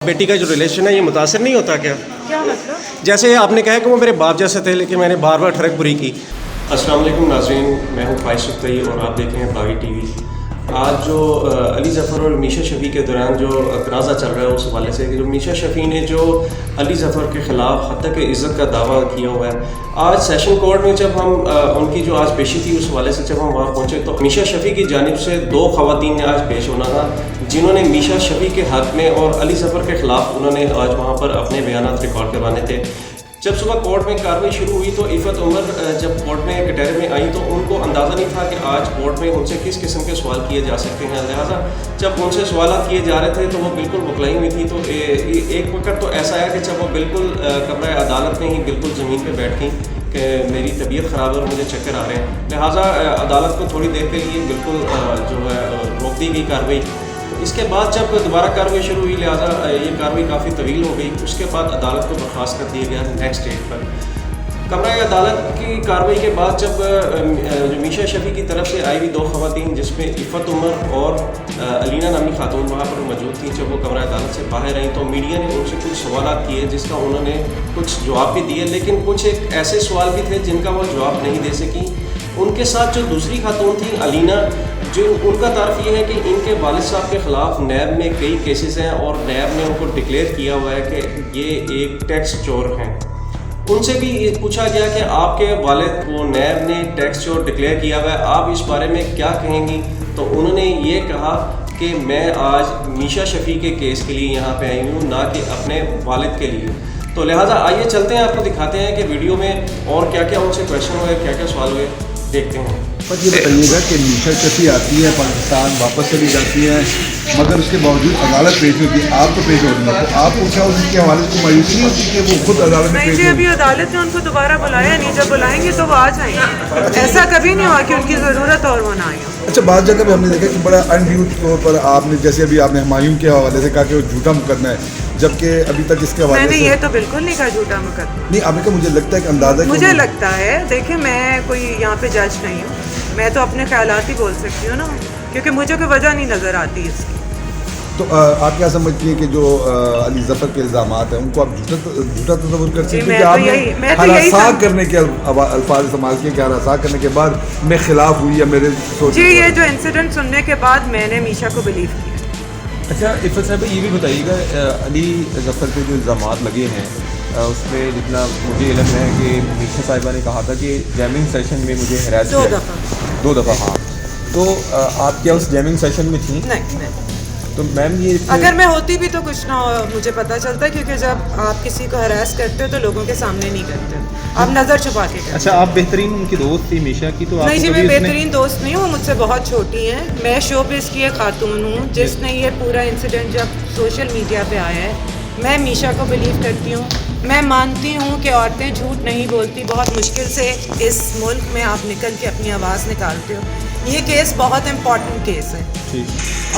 बेटी का जो रिलेशन है ये मुतासर नहीं होता क्या? क्या मतलब? जैसे आपने कहा कि वो मेरे बाप जैसे थे लेकिन मैंने बार बार ठरक बुरी की। अस्सलाम वालेकुम नाज़रीन, मैं हूँ फाइज सुख्तई और आप देख रहे हैं बागी टीवी। आज जो अली ज़फ़र और मीशा शफ़ी के दौरान जो तनाज़ा चल रहा है उस हवाले से कि जो मीशा शफ़ी ने जो अली ज़फ़र के ख़िलाफ़ हद तक इज़्ज़त का दावा किया हुआ है, आज सेशन कोर्ट में जब हम उनकी जो आज पेशी थी उस हवाले से जब हम वहाँ पहुँचे तो मीशा शफ़ी की जानिब से दो ख़वातीन ने आज पेश होना था जिन्होंने मीशा शफ़ी के हक़ में और अली ज़फ़र के ख़िलाफ़ उन्होंने आज वहाँ पर अपने बयानात रिकॉर्ड करवाने थे। जब सुबह कोर्ट में कार्रवाई शुरू हुई तो इफ़त उमर जब कोर्ट में कटहरे में आई तो उनको अंदाज़ा नहीं था कि आज कोर्ट में उनसे किस किस्म के सवाल किए जा सकते हैं। लिहाजा जब उनसे सवाल किए जा रहे थे तो वो बिल्कुल बुखलाई हुई थी। तो एक वक्त तो ऐसा है कि जब वो बिल्कुल कमरा अदालत में ही बिल्कुल ज़मीन पर बैठ गई कि मेरी तबीयत ख़राब है और मुझे चक्कर आ रहे हैं। लिहाजा अदालत को थोड़ी देर के लिए बिल्कुल जो है रोक दी गई कार्रवाई। इसके बाद जब दोबारा कार्रवाई शुरू हुई लिहाजा ये कार्रवाई काफ़ी तवील हो गई। उसके बाद अदालत को बर्खास्त कर दिया गया नेक्स्ट डेट पर। कमरा अदालत की कार्रवाई के बाद जब जो मीशा शफ़ी की तरफ से आई हुई दो ख़वातीन जिसमें इफ़त उमर और अलीना नामी खातून वहाँ पर मौजूद थी, जब वो कमरा अदालत से बाहर आई तो मीडिया ने उनसे कुछ सवाल किए जिसका उन्होंने कुछ जवाब भी दिए, लेकिन कुछ एक ऐसे सवाल भी थे जिनका वो जवाब नहीं दे सकी। उनके साथ जो दूसरी खातून थी अलीना, जो उनका तारफ़ ये है कि इनके वालिद साहब के ख़िलाफ़ नैब में कई केसेस हैं और नैब ने उनको डिक्लेयर किया हुआ है कि ये एक टैक्स चोर हैं। उनसे भी पूछा गया कि आपके वालिद को नैब ने टैक्स चोर डिक्लेयर किया हुआ है, आप इस बारे में क्या कहेंगी? तो उन्होंने ये कहा कि मैं आज मीशा शफ़ी के केस के लिए यहाँ पे आई हूँ, ना कि अपने वालिद के लिए। तो लिहाजा आइए चलते हैं, आपको दिखाते हैं कि वीडियो में और क्या क्या उनसे क्वेश्चन हुए, क्या क्या सवाल हुए, देखते हैं। पर ये बताइएगा कि मीशा शफ़ी आती है पाकिस्तान, वापस चली जाती है, मगर उसके बावजूद अदालत पेश होती है, आप तो पेश होती है, तो आपको क्या उनके हवाले को मायूसी नहीं होती कि वो खुद अदालत में पेश नहीं, अभी अदालत ने उनको दोबारा बुलाया नहीं, जब बुलाएंगे तो वो आ जाएंगे। ऐसा कभी नहीं हुआ कि उनकी ज़रूरत और वो ना आए। अच्छा, बात जगह पर हमने देखा कि बड़ा अनड्यू तौर पर आपने, जैसे अभी आपने हुमायूं के हवाले से कहा कि वो झूठा मुकदमा है, जबकि अभी तक इसके हवाले मैंने से ये तो बिल्कुल नहीं कहा झूठा मुकदमा। नहीं, आपने कहा मुझे लगता है कि अंदाज़ा मुझे लगता है, देखिए मैं कोई यहाँ पे जज नहीं हूँ, मैं तो अपने ख्यालात ही बोल सकती हूँ ना, क्योंकि मुझे कोई वजह नहीं नज़र आती इसकी। तो आप क्या समझती हैं कि जो अली ज़फ़र के इल्ज़ाम हैं उनको आप झूठा तस्वुर करते हैं? क्योंकि आपने हरासा करने के अल्फाज इस्तेमाल किए कि हरासा करने के बाद मैं खिलाफ हुई या मेरे जी, ये जो इंसिडेंट सुनने के बाद मैंने मीशा को बिलीव किया। अच्छा इफ़त साहब, ये भी बताइएगा अली ज़फ़र पे जो इल्ज़ाम लगे हैं उसमें जितना मुझे इल्म है कि मीशा साहिबा ने कहा था कि जैमिंग सेशन में मुझे हरास किया 2 दफ़ा। हाँ, तो आप क्या उस जैमिंग सेशन में थी? नहीं। तो मैम ये अगर मैं होती भी तो कुछ ना मुझे पता चलता, क्योंकि जब आप किसी को हरास करते हो तो लोगों के सामने नहीं करते, आप नज़र छुपा के करते। अच्छा, आप बेहतरीन उनकी दोस्त थी मीशा की, तो नहीं जी, मैं बेहतरीन दोस्त नहीं हूँ, मुझसे बहुत छोटी हैं। मैं शोबिज़ की एक खातून हूँ जिसने ये पूरा इंसिडेंट जब सोशल मीडिया पे आया है, मैं मीशा को बिलीव करती हूँ। मैं मानती हूँ कि औरतें झूठ नहीं बोलती, बहुत मुश्किल से इस मुल्क में आप निकल के अपनी आवाज़ निकालते हो। ये केस बहुत इम्पॉर्टेंट केस है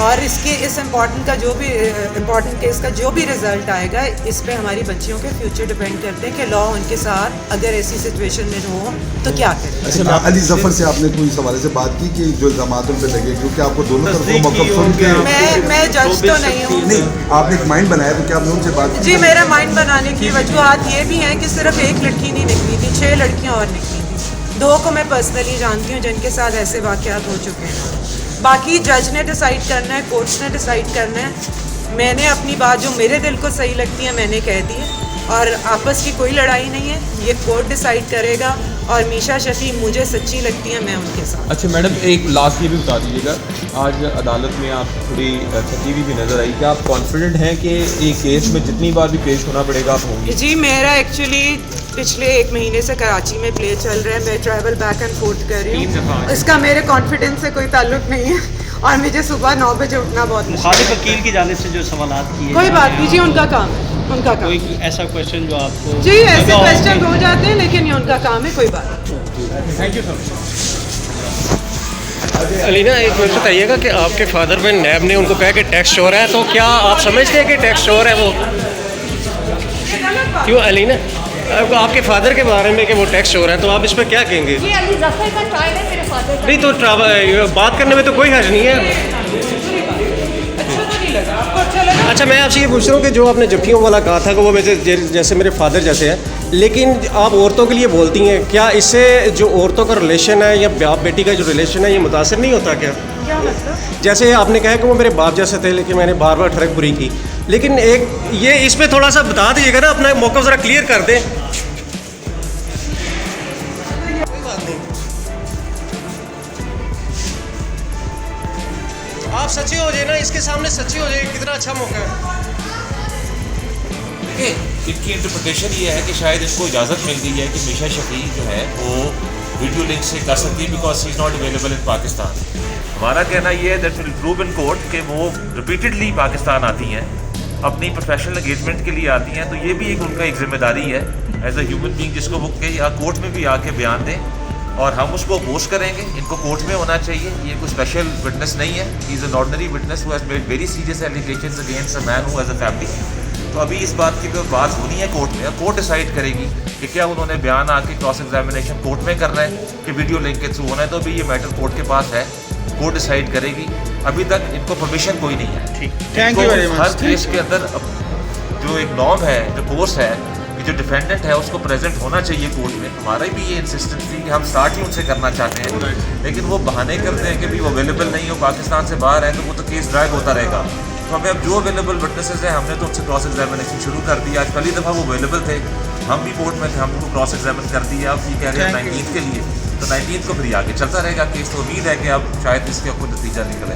और इस इम्पॉर्टेंट केस का जो भी रिजल्ट आएगा, इस पे हमारी बच्चियों के फ्यूचर डिपेंड करते हैं कि लॉ उनके साथ अगर ऐसी सिचुएशन में हो तो क्या करें। अच्छा, अली ज़फ़र से आपने कोई सवाल से बात की कि जो इल्ज़ाम पे लगे, क्योंकि आपको दोनों तरफ मौक़िफ़ सुन के मैं जज तो नहीं हूँ। नहीं, आपने एक माइंड बनाया तो क्या आपने उनसे बात की? जी, मेरा माइंड बनाने की वजूहत ये भी हैं कि सिर्फ एक लड़की नहीं निकली थी, 6 लड़कियाँ और निकली थी। 2 को मैं पर्सनली जानती हूँ जिनके साथ ऐसे वाक़यात हो चुके हैं। बाकी जज ने डिसाइड करना है, कोर्ट्स ने डिसाइड करना है। मैंने अपनी बात जो मेरे दिल को सही लगती है मैंने कह दी है और आपस की कोई लड़ाई नहीं है, ये कोर्ट डिसाइड करेगा। और मीशा शफ़ी मुझे सच्ची लगती है, मैं उनके साथ। अच्छा मैडम, एक लास्ट ये भी बता दीजिएगा, आज अदालत में आप थोड़ी थकी हुई भी नज़र आई, क्या आप कॉन्फिडेंट हैं कि एक केस में जितनी बार भी पेश होना पड़ेगा आप होंगी? जी, मेरा एक्चुअली पिछले 1 महीने से कराची में प्ले चल रहा है, मैं ट्रैवल बैक एंड फोर्थ कर रही हूँ। इसका मेरे कॉन्फिडेंस से कोई ताल्लुक नहीं है और मुझे सुबह 9 बजे उठना बहुत मुखालिफ वकील की जानिब से जो सवाल किए, कोई बात नहीं जी, उनका काम है, उनका काम। कोई ऐसा क्वेश्चन जो आपको जी, ऐसे क्वेश्चन हो जाते हैं लेकिन ये उनका काम है, कोई बात नहीं। Thank you so much. Alina, एक मिनट बताइएगा कि आपके फादर में नैब ने उनको कहा कि टैक्स चोर है, तो क्या आप समझते हैं कि टैक्स चोर है वो? क्यों अलीना, आपके फादर के बारे में कि वो टैक्स चोर है, तो आप इस पर क्या कहेंगे? ये अली ज़फ़र का ट्रायल है मेरे फादर का। नहीं तो बात करने में तो कोई हर्ज नहीं है। अच्छा तो नहीं लगा, आपको अच्छा लगा? अच्छा, मैं आपसे ये पूछ रहा हूँ कि जो आपने जफ्फियों वाला कहा था कि वो जैसे मेरे फादर जैसे हैं, लेकिन आप औरतों के लिए बोलती हैं, क्या इससे जो औरतों का रिलेशन है या बाप बेटी का जो रिलेशन है ये मुतासर नहीं होता क्या? क्या मतलब? जैसे आपने कहा कि वो मेरे बाप जैसे थे लेकिन मैंने बार बार ठरक बुरी की, लेकिन एक ये इस पर थोड़ा सा बता दीजिएगा ना, अपना मौका ज़रा क्लियर कर दें। कोई बात नहीं, आप सच्चे हो जाए ना, इसके सामने सच्चे हो जाए, कितना अच्छा मौका है। देखिए, इनकी इंटरप्रिटेशन ये है कि शायद इनको इजाज़त मिल गई है कि मीशा शफी जो है वो वीडियो लिंक से कर सकती है because she is not available in Pakistan. हमारा कहना ये है that will prove in court कि वो रिपीटेडली पाकिस्तान आती हैं, अपनी प्रोफेशनल एंगेजमेंट के लिए आती हैं, तो ये भी एक उनका एक जिम्मेदारी है एज अ ह्यूमन बीइंग, जिसको वो कोर्ट में भी आके बयान दें और हम उसको अपोज करेंगे। इनको कोर्ट में होना चाहिए, ये कोई स्पेशल विटनेस नहीं है, he is an ordinary witness who has made very serious allegations against a man who has a family. तो अभी इस बात की तो बात होनी है कोर्ट में, कोर्ट डिसाइड करेगी कि क्या उन्होंने बयान आके क्रॉस एग्जामिनेशन कोर्ट में करना है कि वीडियो लिंक के थ्रू होना है, तो अभी ये मैटर कोर्ट के पास है, कोर्ट डिसाइड करेगी। अभी तक इनको परमिशन कोई नहीं है। ठीक, thank you very much. Her case के अंदर जो एक नॉर्म है, जो कोर्स है कि जो डिफेंडेंट है उसको प्रेजेंट होना चाहिए कोर्ट में। हमारा भी ये इंसिस्टेंस थी कि हम स्टार्ट ही उनसे करना चाहते हैं, लेकिन वो बहाने करते हैं कि भी वो अवेलेबल नहीं हो, पाकिस्तान से बाहर है, तो वो तो केस ड्रैग होता रहेगा। तो हमें अब जो अवेलेबल विटनेसेस हैं हमने तो उनसे क्रॉस एग्जामिनेशन शुरू कर दिया। आज पहली दफ़ा वो अवेलेबल थे, हम भी कोर्ट में थे, हमको क्रॉस एग्जामिन कर दिया। अब ये कह रहे हैं 19 के लिए, तो 19 को फिर आगे चलता रहेगा केस। तो उम्मीद है कि अब शायद इसके कोई नतीजा निकले।